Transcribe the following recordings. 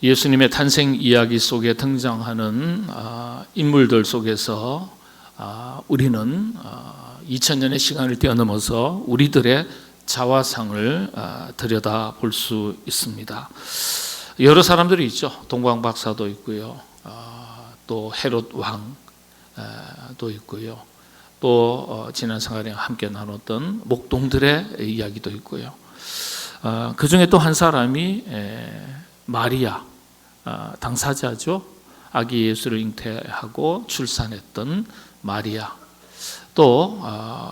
예수님의 탄생 이야기 속에 등장하는 인물들 속에서 우리는 2000년의 시간을 뛰어넘어서 우리들의 자화상을 들여다볼 수 있습니다. 여러 사람들이 있죠. 동방 박사도 있고요, 또 헤롯 왕도 있고요, 또 지난 생활에 함께 나눴던 목동들의 이야기도 있고요. 그 중에 또 한 사람이 마리아 당사자죠. 아기 예수를 잉태하고 출산했던 마리아, 또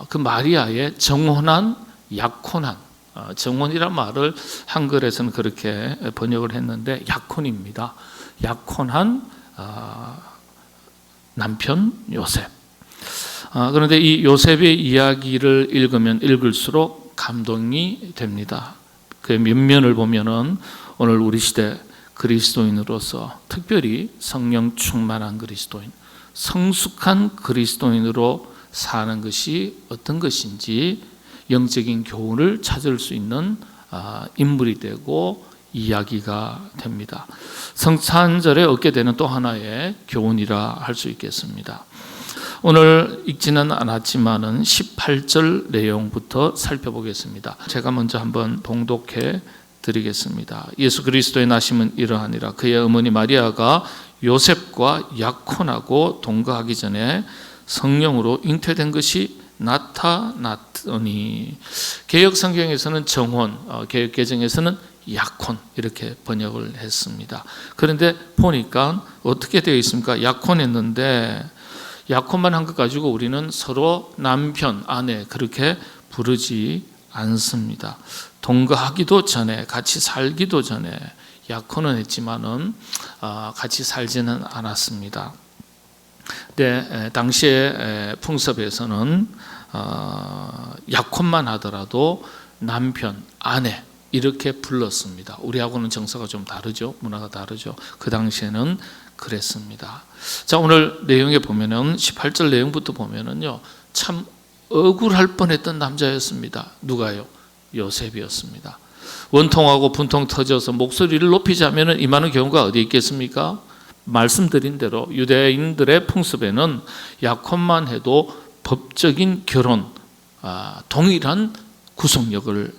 그 마리아의 정혼한 약혼한, 정혼이란 말을 한글에서는 그렇게 번역을 했는데 약혼입니다. 약혼한 남편 요셉. 그런데 이 요셉의 이야기를 읽으면 읽을수록 감동이 됩니다. 그 면면을 보면은 오늘 우리 시대 그리스도인으로서 특별히 성령 충만한 그리스도인, 성숙한 그리스도인으로 사는 것이 어떤 것인지 영적인 교훈을 찾을 수 있는 인물이 되고 이야기가 됩니다. 성찬절에 얻게 되는 또 하나의 교훈이라 할 수 있겠습니다. 오늘 읽지는 않았지만은 18절 내용부터 살펴보겠습니다. 제가 먼저 한번 봉독해 드리겠습니다. 예수 그리스도의 나심은 이러하니라. 그의 어머니 마리아가 요셉과 약혼하고 동거하기 전에 성령으로 잉태된 것이 나타났더니, 개역 성경에서는 정혼, 개역 개정에서는 약혼 이렇게 번역을 했습니다. 그런데 보니까 어떻게 되어 있습니까? 약혼했는데 약혼만 한 것 가지고 우리는 서로 남편, 아내 그렇게 부르지 않습니다. 동거하기도 전에, 같이 살기도 전에 약혼은 했지만은 같이 살지는 않았습니다. 근데 당시의 풍습에서는 약혼만 하더라도 남편, 아내 이렇게 불렀습니다. 우리하고는 정서가 좀 다르죠. 문화가 다르죠. 그 당시에는 그랬습니다. 자, 오늘 내용에 보면은 18절 내용부터 보면은요, 참 억울할 뻔했던 남자였습니다. 누가요? 요셉이었습니다. 원통하고 분통 터져서 목소리를 높이자면은 임하는 경우가 어디 있겠습니까? 말씀드린 대로 유대인들의 풍습에는 약혼만 해도 법적인 결혼, 동일한 구속력을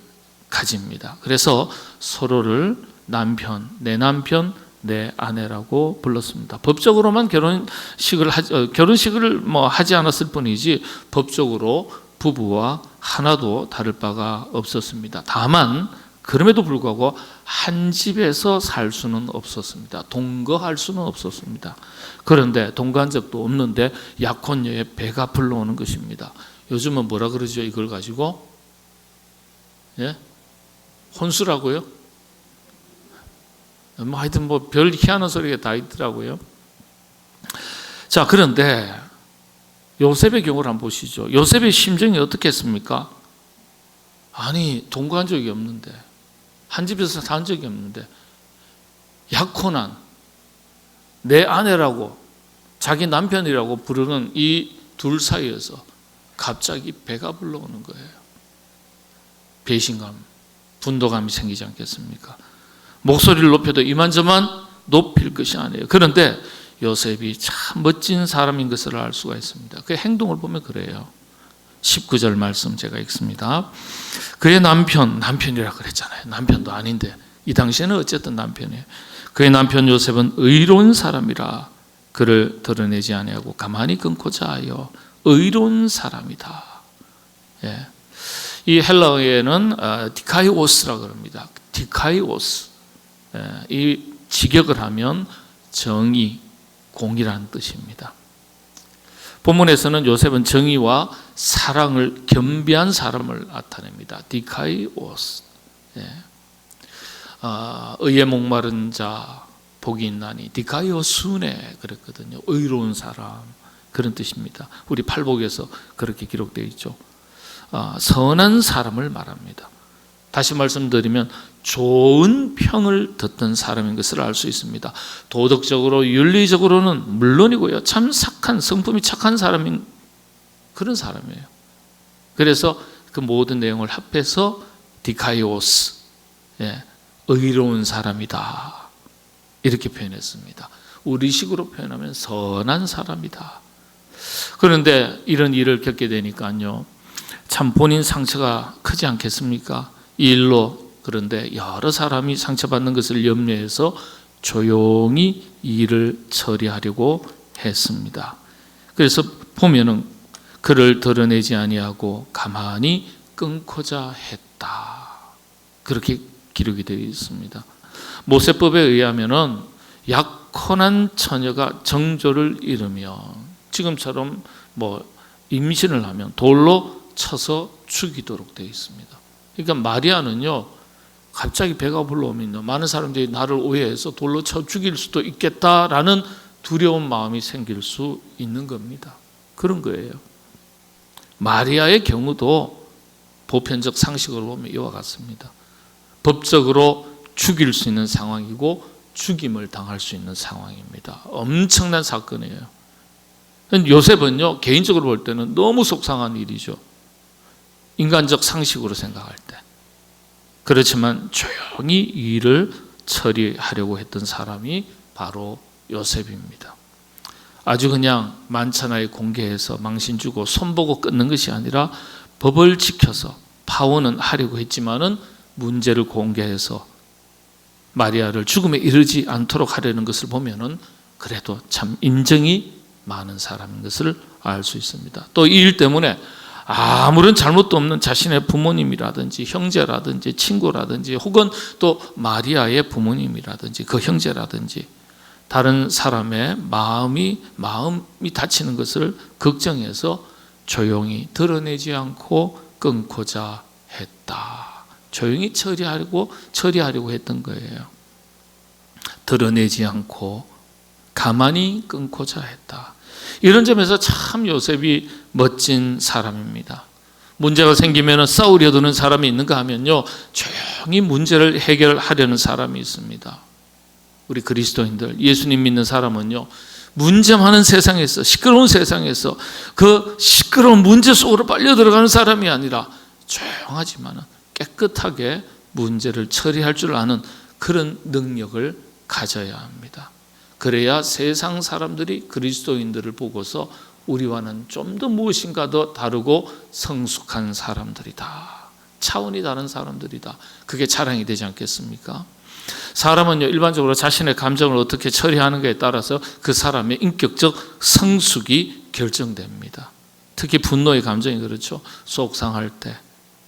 가집니다. 그래서 서로를 남편, 내 아내라고 불렀습니다. 법적으로만 결혼식을 하지 않았을 뿐이지 법적으로 부부와 하나도 다를 바가 없었습니다. 다만 그럼에도 불구하고 한 집에서 살 수는 없었습니다. 동거할 수는 없었습니다. 그런데 동거한 적도 없는데 약혼녀의 배가 불러오는 것입니다. 요즘은 뭐라 그러죠? 이걸 가지고? 예? 혼수라고요? 하여튼 별 희한한 소리가 다 있더라고요. 자, 그런데 요셉의 경우를 한번 보시죠. 요셉의 심정이 어떻겠습니까? 아니, 동거한 적이 없는데, 한 집에서 산 적이 없는데, 약혼한 내 아내라고, 자기 남편이라고 부르는 이 둘 사이에서 갑자기 배가 불러오는 거예요. 배신감, 분노감이 생기지 않겠습니까? 목소리를 높여도 이만저만 높일 것이 아니에요. 그런데 요셉이 참 멋진 사람인 것을 알 수가 있습니다. 그 행동을 보면 그래요. 19절 말씀 제가 읽습니다. 그의 남편이라 그랬잖아요. 남편도 아닌데 이 당시에는 어쨌든 남편이에요. 그의 남편 요셉은 의로운 사람이라 그를 드러내지 아니하고 가만히 끊고자 하여 의로운 사람이다. 예. 이 헬라어에는 디카이오스라고 그럽니다. 디카이오스. 이 직역을 하면 정의, 공이라는 뜻입니다. 본문에서는 요셉은 정의와 사랑을 겸비한 사람을 나타냅니다. 디카이오스. 의에 목마른 자 복이 있나니 디카이오스네 그랬거든요. 의로운 사람 그런 뜻입니다. 우리 팔복에서 그렇게 기록되어 있죠. 선한 사람을 말합니다. 다시 말씀드리면 좋은 평을 듣던 사람인 것을 알 수 있습니다. 도덕적으로 윤리적으로는 물론이고요, 참 착한, 성품이 착한 사람인 그런 사람이에요. 그래서 그 모든 내용을 합해서 디카이오스, 의로운 사람이다 이렇게 표현했습니다. 우리식으로 표현하면 선한 사람이다. 그런데 이런 일을 겪게 되니까요, 참 본인 상처가 크지 않겠습니까? 이 일로. 그런데 여러 사람이 상처받는 것을 염려해서 조용히 이 일을 처리하려고 했습니다. 그래서 보면은 그를 드러내지 아니하고 가만히 끊고자 했다. 그렇게 기록이 되어 있습니다. 모세법에 의하면은 약혼한 처녀가 정조를 이루면 지금처럼 임신을 하면 돌로 쳐서 죽이도록 되어 있습니다. 그러니까 마리아는요, 갑자기 배가 불러오면 많은 사람들이 나를 오해해서 돌로 쳐 죽일 수도 있겠다라는 두려운 마음이 생길 수 있는 겁니다. 그런 거예요. 마리아의 경우도 보편적 상식으로 보면 이와 같습니다. 법적으로 죽일 수 있는 상황이고 죽임을 당할 수 있는 상황입니다. 엄청난 사건이에요. 요셉은요, 개인적으로 볼 때는 너무 속상한 일이죠. 인간적 상식으로 생각할 때. 그렇지만 조용히 이 일을 처리하려고 했던 사람이 바로 요셉입니다. 아주 그냥 만천하에 공개해서 망신 주고 손보고 끊는 것이 아니라 법을 지켜서 파혼은 하려고 했지만은 문제를 공개해서 마리아를 죽음에 이르지 않도록 하려는 것을 보면은 그래도 참 인정이 많은 사람인 것을 알 수 있습니다. 또 이 일 때문에 아무런 잘못도 없는 자신의 부모님이라든지 형제라든지 친구라든지 혹은 또 마리아의 부모님이라든지 그 형제라든지 다른 사람의 마음이 다치는 것을 걱정해서 조용히 드러내지 않고 끊고자 했다. 조용히 처리하려고 했던 거예요. 드러내지 않고 가만히 끊고자 했다. 이런 점에서 참 요셉이 멋진 사람입니다. 문제가 생기면 싸우려 드는 사람이 있는가 하면요, 조용히 문제를 해결하려는 사람이 있습니다. 우리 그리스도인들, 예수님 믿는 사람은요, 문제 많은 세상에서, 시끄러운 세상에서 그 시끄러운 문제 속으로 빨려 들어가는 사람이 아니라 조용하지만 깨끗하게 문제를 처리할 줄 아는 그런 능력을 가져야 합니다. 그래야 세상 사람들이 그리스도인들을 보고서 우리와는 좀 더 무엇인가 더 다르고 성숙한 사람들이다. 차원이 다른 사람들이다. 그게 자랑이 되지 않겠습니까? 사람은요, 일반적으로 자신의 감정을 어떻게 처리하는가에 따라서 그 사람의 인격적 성숙이 결정됩니다. 특히 분노의 감정이 그렇죠. 속상할 때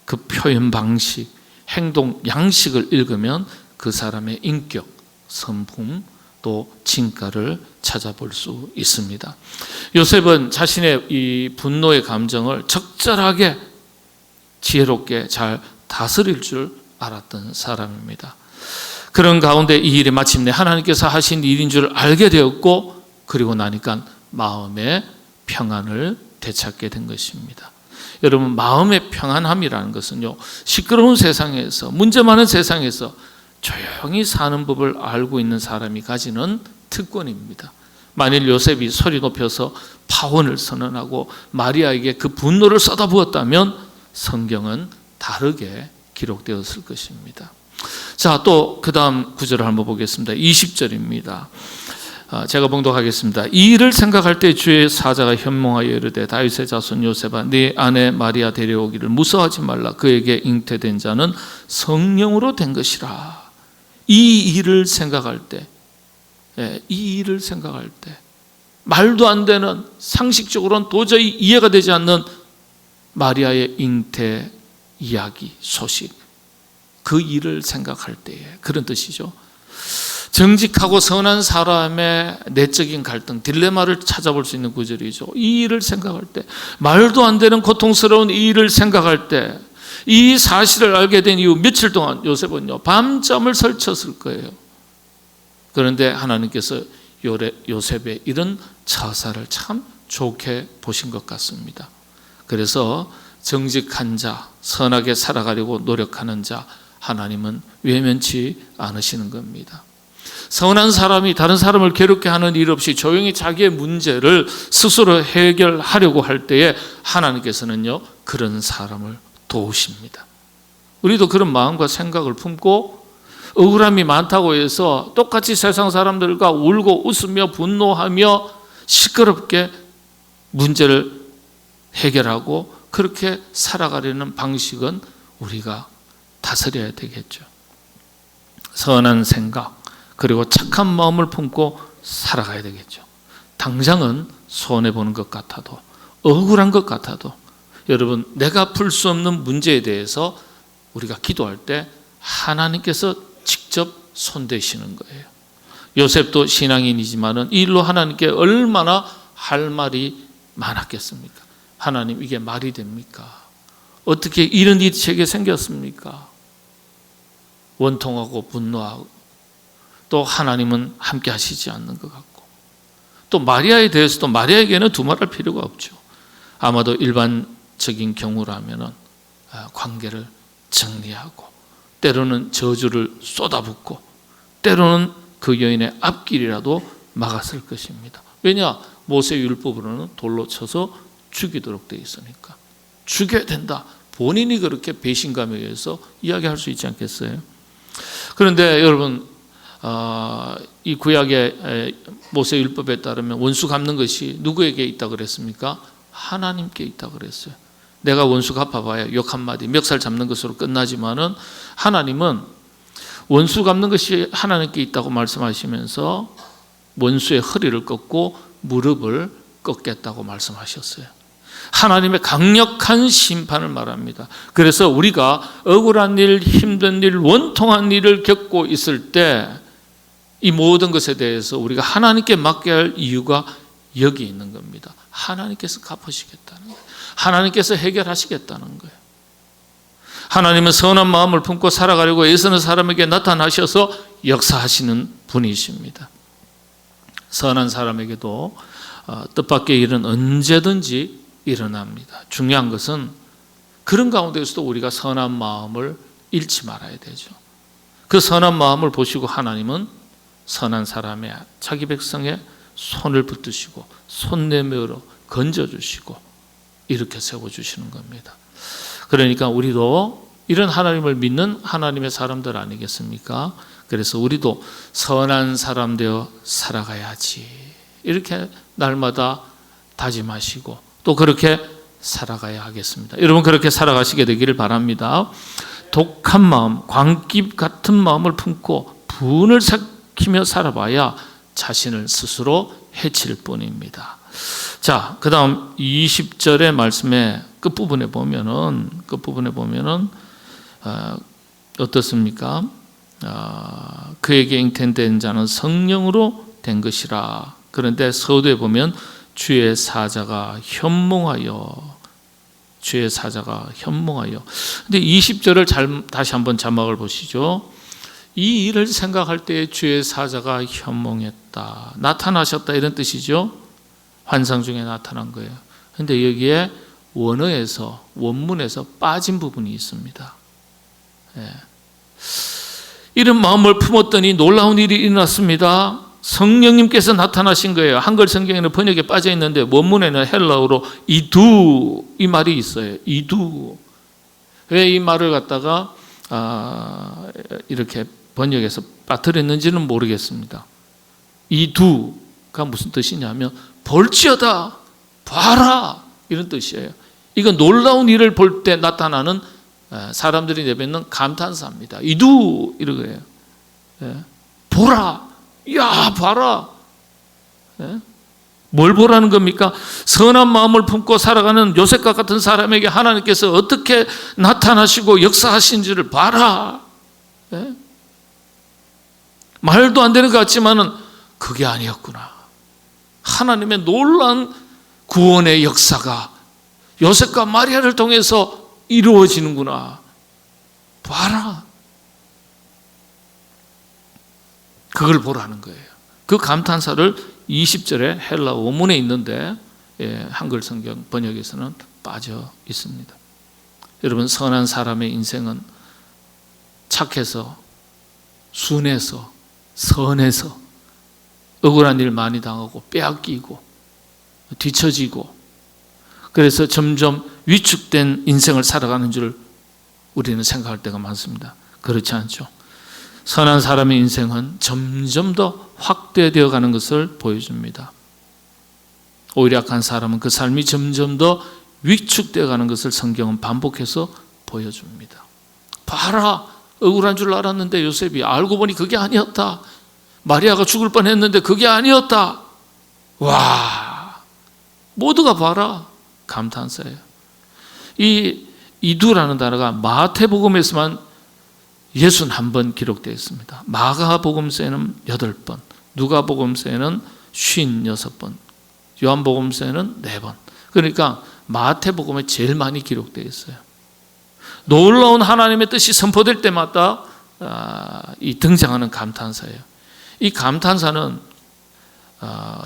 그 표현 방식, 행동 양식을 읽으면 그 사람의 인격, 성품, 또 진가를 찾아볼 수 있습니다. 요셉은 자신의 이 분노의 감정을 적절하게 지혜롭게 잘 다스릴 줄 알았던 사람입니다. 그런 가운데 이 일이 마침내 하나님께서 하신 일인 줄 알게 되었고, 그리고 나니까 마음의 평안을 되찾게 된 것입니다. 여러분, 마음의 평안함이라는 것은요, 시끄러운 세상에서, 문제 많은 세상에서 조용히 사는 법을 알고 있는 사람이 가지는 특권입니다. 만일 요셉이 소리 높여서 파혼을 선언하고 마리아에게 그 분노를 쏟아부었다면 성경은 다르게 기록되었을 것입니다. 자, 또 그 다음 구절을 한번 보겠습니다. 20절입니다. 제가 봉독하겠습니다. 이 일을 생각할 때 주의 사자가 현몽하여 이르되 다윗의 자손 요셉아, 네 아내 마리아 데려오기를 무서워하지 말라. 그에게 잉태된 자는 성령으로 된 것이라. 이 일을 생각할 때, 말도 안 되는, 상식적으로는 도저히 이해가 되지 않는 마리아의 잉태 이야기, 소식, 그 일을 생각할 때에, 그런 뜻이죠. 정직하고 선한 사람의 내적인 갈등, 딜레마를 찾아볼 수 있는 구절이죠. 이 일을 생각할 때, 말도 안 되는 고통스러운 이 일을 생각할 때, 이 사실을 알게 된 이후 며칠 동안 요셉은요, 밤잠을 설쳤을 거예요. 그런데 하나님께서 요셉의 이런 처사를 참 좋게 보신 것 같습니다. 그래서 정직한 자, 선하게 살아가려고 노력하는 자, 하나님은 외면치 않으시는 겁니다. 선한 사람이 다른 사람을 괴롭게 하는 일 없이 조용히 자기의 문제를 스스로 해결하려고 할 때에 하나님께서는요, 그런 사람을 도우십니다. 우리도 그런 마음과 생각을 품고 억울함이 많다고 해서 똑같이 세상 사람들과 울고 웃으며 분노하며 시끄럽게 문제를 해결하고 그렇게 살아가려는 방식은 우리가 다스려야 되겠죠. 선한 생각 그리고 착한 마음을 품고 살아가야 되겠죠. 당장은 손해보는 것 같아도 억울한 것 같아도 여러분 내가 풀 수 없는 문제에 대해서 우리가 기도할 때 하나님께서 직접 손대시는 거예요. 요셉도 신앙인이지만은 이 일로 하나님께 얼마나 할 말이 많았겠습니까? 하나님 이게 말이 됩니까? 어떻게 이런 일이 제게 생겼습니까? 원통하고 분노하고 또 하나님은 함께 하시지 않는 것 같고 또 마리아에 대해서도 마리아에게는 두말할 필요가 없죠. 아마도 일반적인 경우라면은 관계를 정리하고 때로는 저주를 쏟아붓고 때로는 그 여인의 앞길이라도 막았을 것입니다. 왜냐? 모세 율법으로는 돌로 쳐서 죽이도록 되어 있으니까 죽여야 된다. 본인이 그렇게 배신감에 의해서 이야기할 수 있지 않겠어요? 그런데 여러분 이 구약의 모세 율법에 따르면 원수 갚는 것이 누구에게 있다 그랬습니까? 하나님께 있다 그랬어요. 내가 원수 갚아봐야 욕 한마디 멱살 잡는 것으로 끝나지만은 하나님은 원수 갚는 것이 하나님께 있다고 말씀하시면서 원수의 허리를 꺾고 무릎을 꺾겠다고 말씀하셨어요. 하나님의 강력한 심판을 말합니다. 그래서 우리가 억울한 일, 힘든 일, 원통한 일을 겪고 있을 때 이 모든 것에 대해서 우리가 하나님께 맡겨야 할 이유가 여기 있는 겁니다. 하나님께서 갚으시겠다는 거예요. 하나님께서 해결하시겠다는 거예요. 하나님은 선한 마음을 품고 살아가려고 애쓰는 사람에게 나타나셔서 역사하시는 분이십니다. 선한 사람에게도 뜻밖의 일은 언제든지 일어납니다. 중요한 것은 그런 가운데서도 우리가 선한 마음을 잃지 말아야 되죠. 그 선한 마음을 보시고 하나님은 선한 사람의 자기 백성의 손을 붙드시고 손 내밀어 건져주시고 이렇게 세워주시는 겁니다. 그러니까 우리도 이런 하나님을 믿는 하나님의 사람들 아니겠습니까? 그래서 우리도 선한 사람 되어 살아가야지 이렇게 날마다 다짐하시고 또 그렇게 살아가야 하겠습니다. 여러분 그렇게 살아가시게 되기를 바랍니다. 독한 마음, 광기 같은 마음을 품고 분을 삭히며 살아봐야 자신을 스스로 해칠 뿐입니다. 자, 그 다음 20절의 말씀의 끝부분에 보면은 어떻습니까? 그에게 잉태된 자는 성령으로 된 것이라. 그런데 서두에 보면 주의 사자가 현몽하여. 근데 20절을 다시 한번 자막을 보시죠. 이 일을 생각할 때 주의 사자가 현몽했다. 나타나셨다 이런 뜻이죠. 환상 중에 나타난 거예요. 그런데 여기에 원문에서 빠진 부분이 있습니다. 이런 마음을 품었더니 놀라운 일이 일어났습니다. 성령님께서 나타나신 거예요. 한글 성경에는 번역에 빠져 있는데 원문에는 헬라어로 이두 이 말이 있어요. 이두. 왜 이 말을 갖다가 이렇게 번역해서 빠뜨렸는지는 모르겠습니다. 이두가 무슨 뜻이냐면 볼지어다, 봐라 이런 뜻이에요. 이건 놀라운 일을 볼 때 나타나는 사람들이 내뱉는 감탄사입니다. 이두 이러고요. 보라, 야 봐라. 뭘 보라는 겁니까? 선한 마음을 품고 살아가는 요셉과 같은 사람에게 하나님께서 어떻게 나타나시고 역사하신지를 봐라. 말도 안 되는 것 같지만은 그게 아니었구나. 하나님의 놀라운 구원의 역사가 요셉과 마리아를 통해서 이루어지는구나. 봐라. 그걸 보라는 거예요. 그 감탄사를 20절에 헬라 원문에 있는데 한글 성경 번역에서는 빠져 있습니다. 여러분 선한 사람의 인생은 착해서 순해서 선해서 억울한 일 많이 당하고 빼앗기고 뒤처지고 그래서 점점 위축된 인생을 살아가는 줄 우리는 생각할 때가 많습니다. 그렇지 않죠. 선한 사람의 인생은 점점 더 확대되어 가는 것을 보여줍니다. 오히려 악한 사람은 그 삶이 점점 더 위축되어 가는 것을 성경은 반복해서 보여줍니다. 봐라, 억울한 줄 알았는데 요셉이 알고 보니 그게 아니었다. 마리아가 죽을 뻔했는데 그게 아니었다. 와, 모두가 봐라. 감탄사예요. 이 이두라는 단어가 마태복음에서만 61번 기록되어 있습니다. 마가복음서에는 8번, 누가복음서에는 56번, 요한복음서에는 4번. 그러니까 마태복음에 제일 많이 기록되어 있어요. 놀라운 하나님의 뜻이 선포될 때마다 이 등장하는 감탄사예요. 이 감탄사는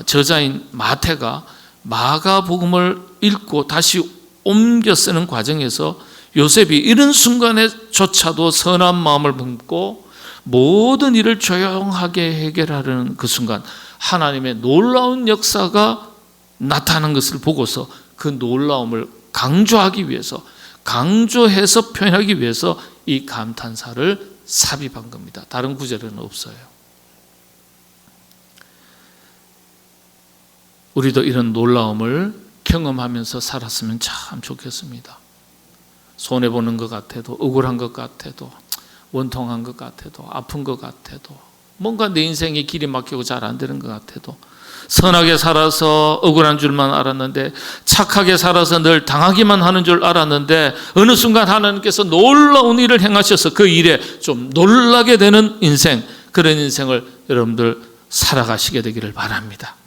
저자인 마태가 마가복음을 읽고 다시 옮겨 쓰는 과정에서 요셉이 이런 순간에조차도 선한 마음을 품고 모든 일을 조용하게 해결하려는 그 순간 하나님의 놀라운 역사가 나타나는 것을 보고서 그 놀라움을 강조하기 위해서, 강조해서 표현하기 위해서 이 감탄사를 삽입한 겁니다. 다른 구절에는 없어요. 우리도 이런 놀라움을 경험하면서 살았으면 참 좋겠습니다. 손해보는 것 같아도, 억울한 것 같아도, 원통한 것 같아도, 아픈 것 같아도, 뭔가 내 인생이 길이 막히고 잘 안 되는 것 같아도, 선하게 살아서 억울한 줄만 알았는데, 착하게 살아서 늘 당하기만 하는 줄 알았는데, 어느 순간 하나님께서 놀라운 일을 행하셔서 그 일에 좀 놀라게 되는 인생, 그런 인생을 여러분들 살아가시게 되기를 바랍니다.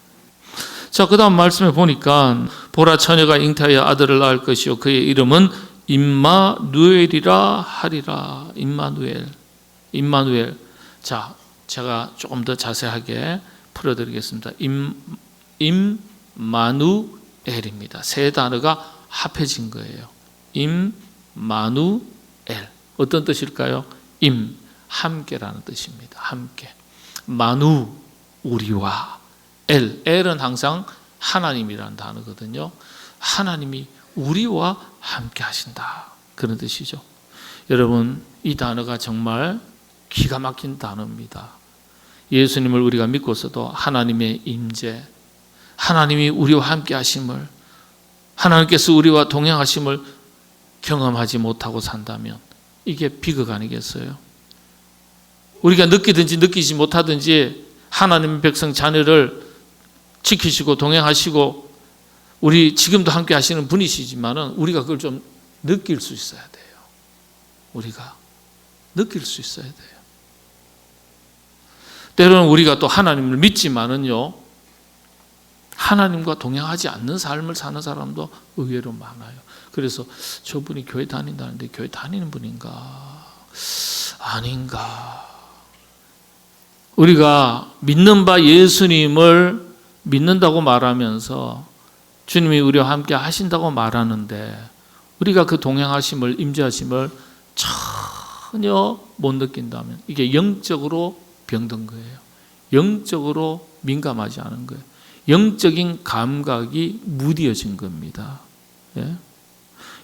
자, 그 다음 말씀에 보니까 보라, 처녀가 잉태하여 아들을 낳을 것이요 그의 이름은 임마누엘이라 하리라. 임마누엘. 자, 제가 조금 더 자세하게 풀어드리겠습니다. 임마누엘입니다. 세 단어가 합해진 거예요. 임마누엘. 어떤 뜻일까요? 함께라는 뜻입니다. 함께. 마누, 우리와. 엘은 항상 하나님이라는 단어거든요. 하나님이 우리와 함께 하신다, 그런 뜻이죠. 여러분, 이 단어가 정말 기가 막힌 단어입니다. 예수님을 우리가 믿고서도 하나님의 임재, 하나님이 우리와 함께 하심을, 하나님께서 우리와 동행하심을 경험하지 못하고 산다면 이게 비극 아니겠어요? 우리가 느끼든지 느끼지 못하든지 하나님의 백성 자녀를 지키시고 동행하시고 우리 지금도 함께 하시는 분이시지만은 우리가 그걸 좀 느낄 수 있어야 돼요. 우리가 느낄 수 있어야 돼요. 때로는 우리가 또 하나님을 믿지만은요, 하나님과 동행하지 않는 삶을 사는 사람도 의외로 많아요. 그래서 저분이 교회 다닌다는데 교회 다니는 분인가 아닌가. 우리가 믿는 바 예수님을 믿는다고 말하면서 주님이 우리와 함께 하신다고 말하는데 우리가 그 동행하심을, 임재하심을 전혀 못 느낀다면 이게 영적으로 병든 거예요. 영적으로 민감하지 않은 거예요. 영적인 감각이 무뎌진 겁니다. 예?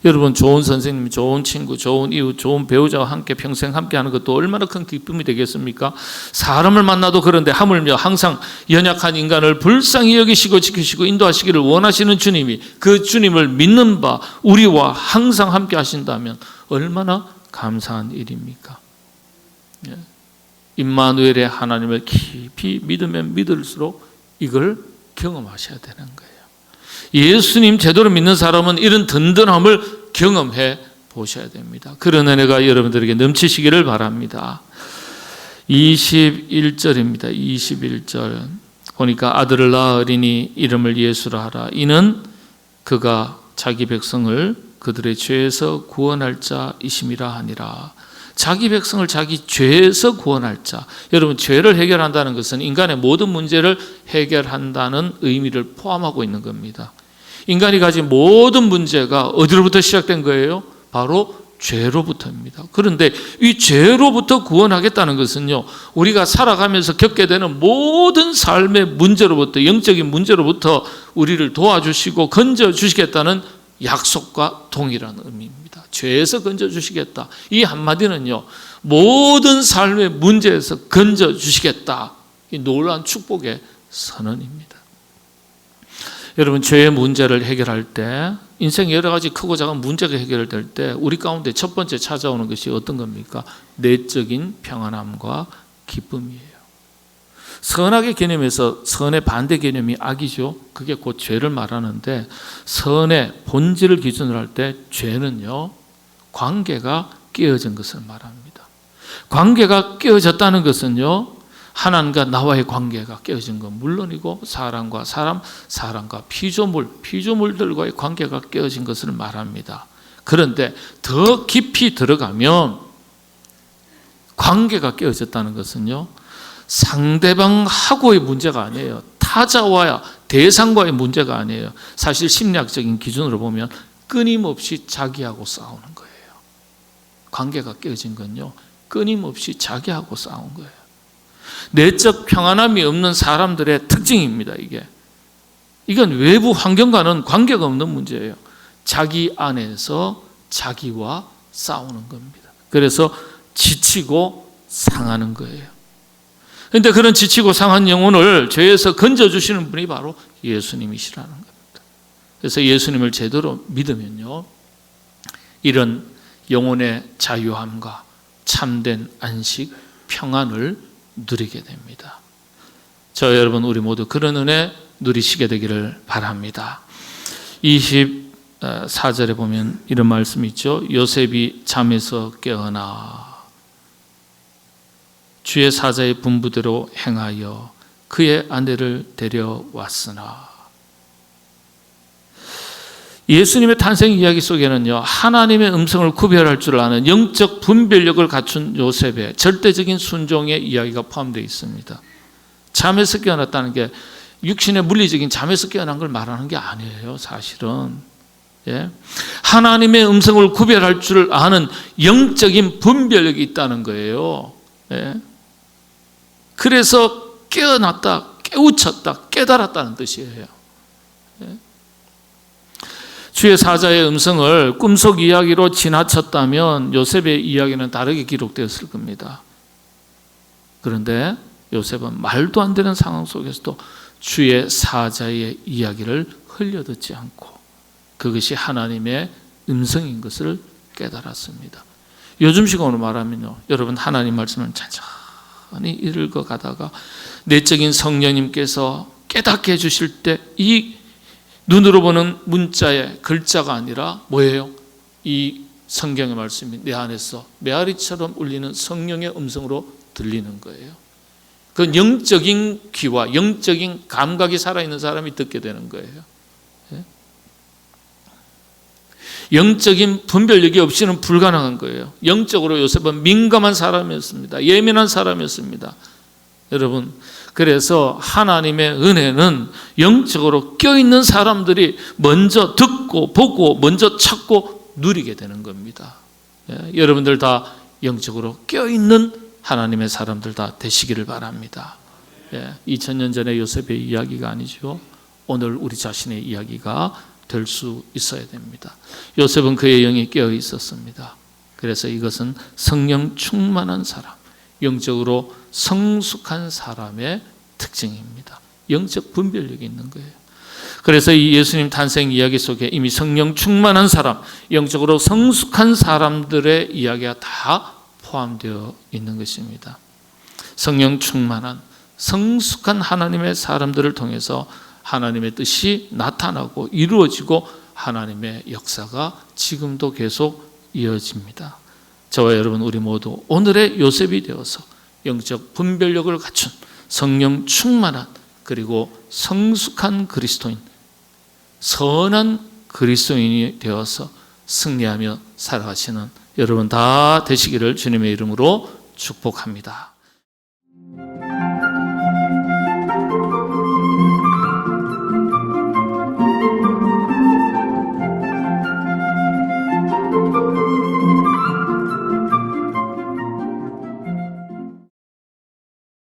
여러분, 좋은 선생님, 좋은 친구, 좋은 이웃, 좋은 배우자와 함께 평생 함께하는 것도 얼마나 큰 기쁨이 되겠습니까? 사람을 만나도 그런데 하물며 항상 연약한 인간을 불쌍히 여기시고 지키시고 인도하시기를 원하시는 주님이, 그 주님을 믿는 바 우리와 항상 함께 하신다면 얼마나 감사한 일입니까? 예. 임마누엘의 하나님을 깊이 믿으면 믿을수록 이걸 경험하셔야 되는 거예요. 예수님 제대로 믿는 사람은 이런 든든함을 경험해 보셔야 됩니다. 그런 은혜가 여러분들에게 넘치시기를 바랍니다. 21절입니다. 21절 보니까 아들을 낳으리니 이름을 예수라 하라. 이는 그가 자기 백성을 그들의 죄에서 구원할 자이심이라 하니라. 자기 백성을 자기 죄에서 구원할 자. 여러분, 죄를 해결한다는 것은 인간의 모든 문제를 해결한다는 의미를 포함하고 있는 겁니다. 인간이 가진 모든 문제가 어디로부터 시작된 거예요? 바로 죄로부터입니다. 그런데 이 죄로부터 구원하겠다는 것은요, 우리가 살아가면서 겪게 되는 모든 삶의 문제로부터, 영적인 문제로부터 우리를 도와주시고 건져주시겠다는 약속과 동일한 의미입니다. 죄에서 건져주시겠다. 이 한마디는요, 모든 삶의 문제에서 건져주시겠다. 이 놀라운 축복의 선언입니다. 여러분, 죄의 문제를 해결할 때, 인생 여러 가지 크고 작은 문제가 해결될 때 우리 가운데 첫 번째 찾아오는 것이 어떤 겁니까? 내적인 평안함과 기쁨이에요. 선악의 개념에서 선의 반대 개념이 악이죠. 그게 곧 죄를 말하는데, 선의 본질을 기준으로 할 때 죄는요, 관계가 깨어진 것을 말합니다. 관계가 깨어졌다는 것은요, 하나님과 나와의 관계가 깨어진 건 물론이고, 사람과 사람, 사람과 피조물들과의 관계가 깨어진 것을 말합니다. 그런데 더 깊이 들어가면 관계가 깨어졌다는 것은요, 상대방하고의 문제가 아니에요. 타자와 대상과의 문제가 아니에요. 사실 심리학적인 기준으로 보면 끊임없이 자기하고 싸우는 거예요. 관계가 깨어진 건요, 끊임없이 자기하고 싸운 거예요. 내적 평안함이 없는 사람들의 특징입니다. 이건 외부 환경과는 관계가 없는 문제예요. 자기 안에서 자기와 싸우는 겁니다. 그래서 지치고 상하는 거예요. 그런데 그런 지치고 상한 영혼을 죄에서 건져주시는 분이 바로 예수님이시라는 겁니다. 그래서 예수님을 제대로 믿으면요, 이런 영혼의 자유함과 참된 안식, 평안을 누리게 됩니다. 저 여러분, 우리 모두 그런 은혜 누리시게 되기를 바랍니다. 24절에 보면 이런 말씀이 있죠. 요셉이 잠에서 깨어나 주의 사자의 분부대로 행하여 그의 아내를 데려왔으나. 예수님의 탄생 이야기 속에는요, 하나님의 음성을 구별할 줄 아는 영적 분별력을 갖춘 요셉의 절대적인 순종의 이야기가 포함되어 있습니다. 잠에서 깨어났다는 게 육신의 물리적인 잠에서 깨어난 걸 말하는 게 아니에요. 사실은 하나님의 음성을 구별할 줄 아는 영적인 분별력이 있다는 거예요. 그래서 깨어났다, 깨우쳤다, 깨달았다는 뜻이에요. 주의 사자의 음성을 꿈속 이야기로 지나쳤다면 요셉의 이야기는 다르게 기록되었을 겁니다. 그런데 요셉은 말도 안 되는 상황 속에서도 주의 사자의 이야기를 흘려듣지 않고 그것이 하나님의 음성인 것을 깨달았습니다. 요즘 시간으로 말하면요, 여러분, 하나님 말씀을 천천히 읽어가다가 내적인 성령님께서 깨닫게 해주실 때 이 눈으로 보는 문자의 글자가 아니라 뭐예요? 이 성경의 말씀이 내 안에서 메아리처럼 울리는 성령의 음성으로 들리는 거예요. 그 영적인 귀와 영적인 감각이 살아있는 사람이 듣게 되는 거예요. 영적인 분별력이 없이는 불가능한 거예요. 영적으로 요셉은 민감한 사람이었습니다. 예민한 사람이었습니다. 여러분, 그래서 하나님의 은혜는 영적으로 껴있는 사람들이 먼저 듣고 보고 먼저 찾고 누리게 되는 겁니다. 여러분들 다 영적으로 껴있는 하나님의 사람들 다 되시기를 바랍니다. 2000년 전의 요셉의 이야기가 아니죠. 오늘 우리 자신의 이야기가 될 수 있어야 됩니다. 요셉은 그의 영이 깨어 있었습니다. 그래서 이것은 성령 충만한 사람, 영적으로 성숙한 사람의 특징입니다. 영적 분별력이 있는 거예요. 그래서 이 예수님 탄생 이야기 속에 이미 성령 충만한 사람, 영적으로 성숙한 사람들의 이야기가 다 포함되어 있는 것입니다. 성령 충만한 성숙한 하나님의 사람들을 통해서 하나님의 뜻이 나타나고 이루어지고 하나님의 역사가 지금도 계속 이어집니다. 저와 여러분, 우리 모두 오늘의 요셉이 되어서 영적 분별력을 갖춘 성령 충만한 그리고 성숙한 그리스도인, 선한 그리스도인이 되어서 승리하며 살아가시는 여러분 다 되시기를 주님의 이름으로 축복합니다.